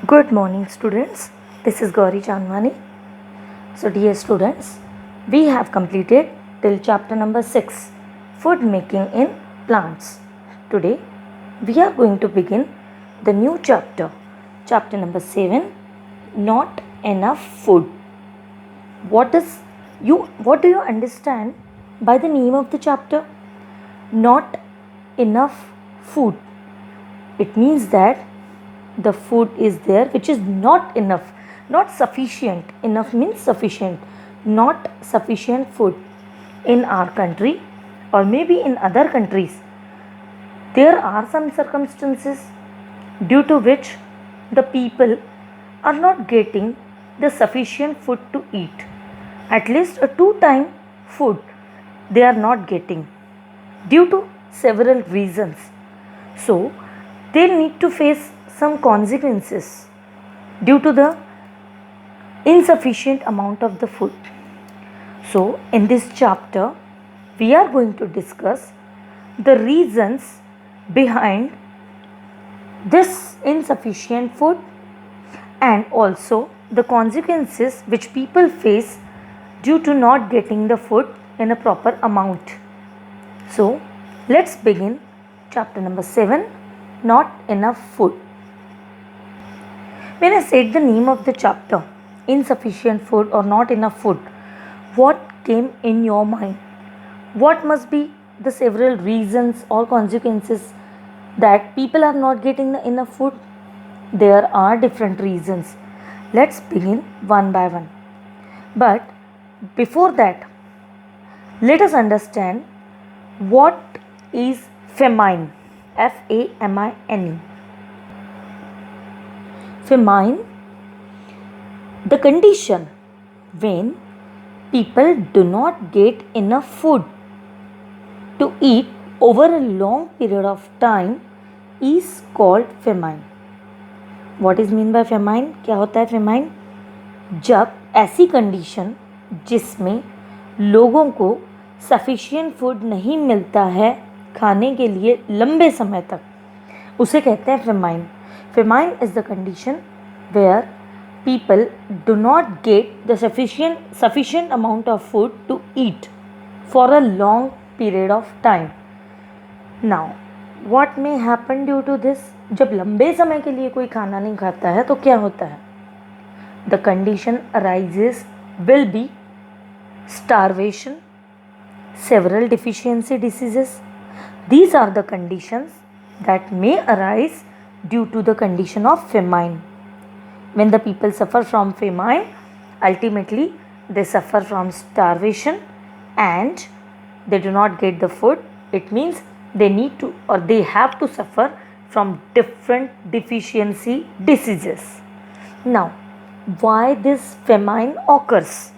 Good morning, students. This is Gauri Chandwani. So, dear students, we have completed till chapter number 6, food making in plants. Today, we are going to begin the new chapter number 7, not enough food. What do you understand by the name of the chapter? Not enough food. It means that the food is there which is not enough, not sufficient. Enough means sufficient, not sufficient food in our country or maybe in other countries. There are some circumstances due to which the people are not getting the sufficient food to eat. At least a 2 time food they are not getting due to several reasons. So they need to face some consequences due to the insufficient amount of the food. So in this chapter we are going to discuss the reasons behind this insufficient food and also the consequences which people face due to not getting the food in a proper amount. So let's begin chapter number 7, not enough food. When I said the name of the chapter, insufficient food or not enough food, what came in your mind? What must be the several reasons or consequences that people are not getting the enough food? There are different reasons. Let's begin one by one. But before that, let us understand what is famine. Famine. Famine, the condition when people do not get enough food to eat over a long period of time is called famine. What is mean by famine? क्या होता है famine? जब ऐसी condition जिसमें लोगों को sufficient food नहीं मिलता है खाने के लिए लंबे समय तक, उसे कहते हैं famine. Famine is the condition where people do not get the sufficient amount of food to eat for a long period of time. Now, what may happen due to this? जब लंबे समय के लिए कोई खाना नहीं खाता है तो क्या होता है? The condition arises will be starvation, several deficiency diseases. These are the conditions that may arise due to the condition of famine. When the people suffer from famine, ultimately they suffer from starvation and they do not get the food. It means they need to or they have to suffer from different deficiency diseases. Now, why this famine occurs?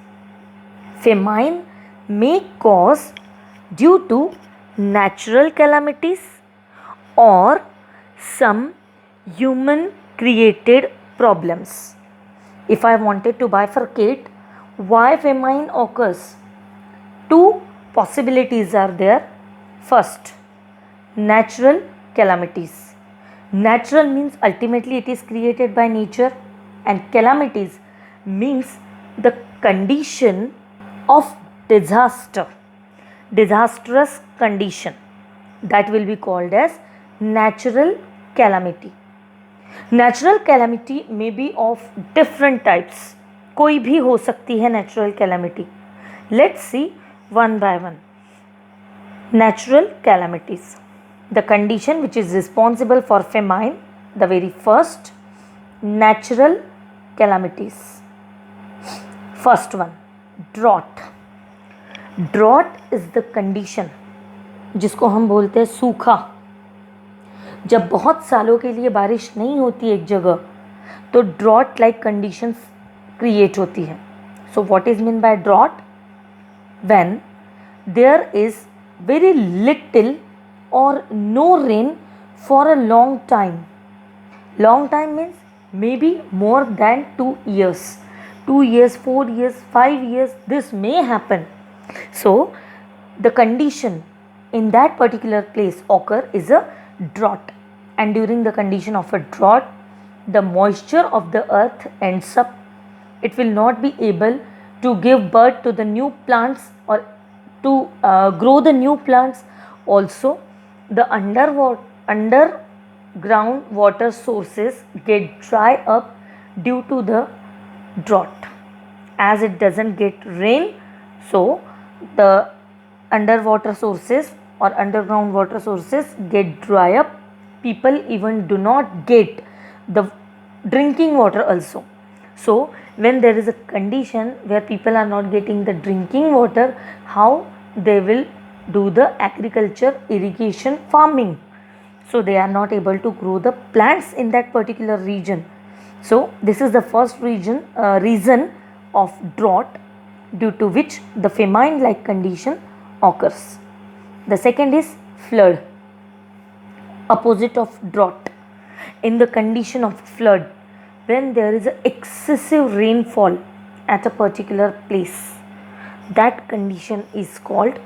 Famine may cause due to natural calamities or some human created problems. If I wanted to bifurcate why famine occurs, two possibilities are there. First, natural calamities. Natural means ultimately it is created by nature, and calamities means the condition of disaster, disastrous condition, that will be called as natural calamity. Natural calamity may be of different types, कोई भी हो सकती है natural calamity. Let's see one by one. Natural calamities, the condition which is responsible for famine. The very first natural calamities. First one, drought. Drought is the condition जिसको हम बोलते हैं सूखा. जब बहुत सालों के लिए बारिश नहीं होती एक जगह तो ड्रॉट लाइक कंडीशंस क्रिएट होती है. So what is mean by drought? When there is very little or no rain for a long time. Long time means maybe more than 2 years, 2 years, 4 years, 5 years, this may happen. So the condition in that particular place occur is a drought, and during the condition of a drought the moisture of the earth ends up. It will not be able to give birth to the new plants or to grow the new plants. Also, the underground water sources get dry up due to the drought. As it doesn't get rain, so the underwater sources or underground water sources get dry up. People even do not get the drinking water also. So when there is a condition where people are not getting the drinking water, how they will do the agriculture, irrigation, farming? So they are not able to grow the plants in that particular region. So this is the first reason of drought, due to which the famine like condition occurs. The second is flood, opposite of drought. In the condition of flood, when there is excessive rainfall at a particular place, that condition is called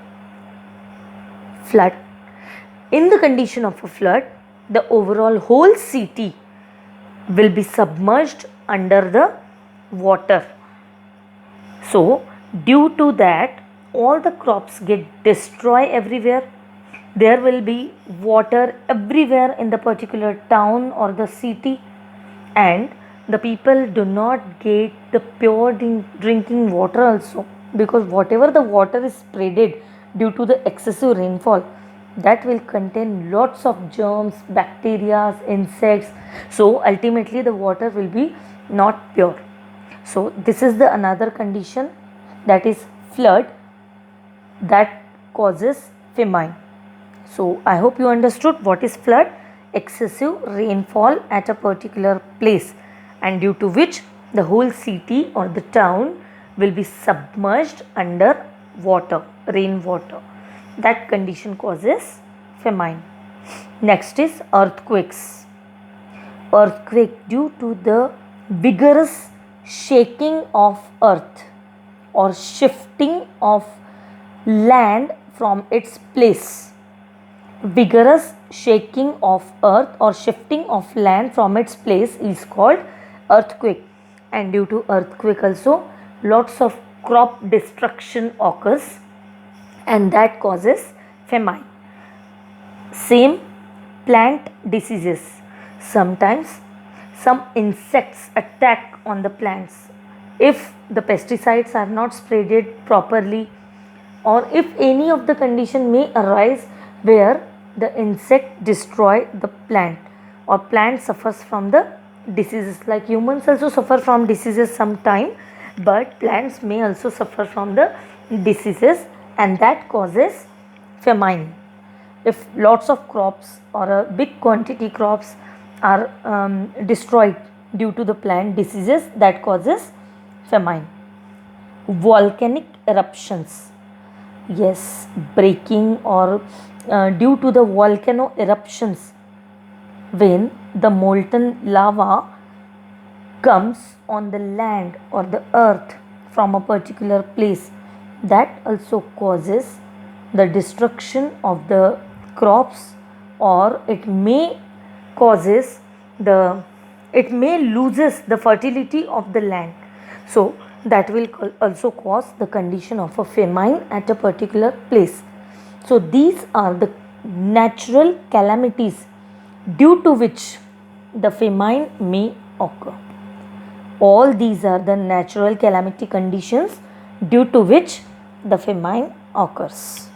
flood. In the condition of a flood, the overall whole city will be submerged under the water. So due to that, all the crops get destroyed everywhere. There will be water everywhere in the particular town or the city, and the people do not get the pure drinking water also, because whatever the water is spreaded due to the excessive rainfall, that will contain lots of germs, bacteria, insects. So ultimately the water will be not pure. So this is the another condition, that is flood, that causes famine. So I hope you understood what is flood. Excessive rainfall at a particular place, and due to which the whole city or the town will be submerged under water, rainwater. That condition causes famine. Next is earthquakes. Earthquake due to the vigorous shaking of earth or shifting of land from its place. Vigorous shaking of earth or shifting of land from its place is called earthquake, and due to earthquake also lots of crop destruction occurs, and that causes famine. Same plant diseases. Sometimes some insects attack on the plants. If the pesticides are not spreaded properly, or if any of the condition may arise where the insect destroy the plant, or plant suffers from the diseases, like humans also suffer from diseases sometime, but plants may also suffer from the diseases, and that causes famine. If lots of crops or a big quantity crops are destroyed due to the plant diseases, that causes famine. Volcanic eruptions. Yes, breaking or due to the volcano eruptions, when the molten lava comes on the land or the earth from a particular place, that also causes the destruction of the crops, or it may loses the fertility of the land. So that will also cause the condition of a famine at a particular place. So these are the natural calamities due to which the famine may occur. All these are the natural calamity conditions due to which the famine occurs.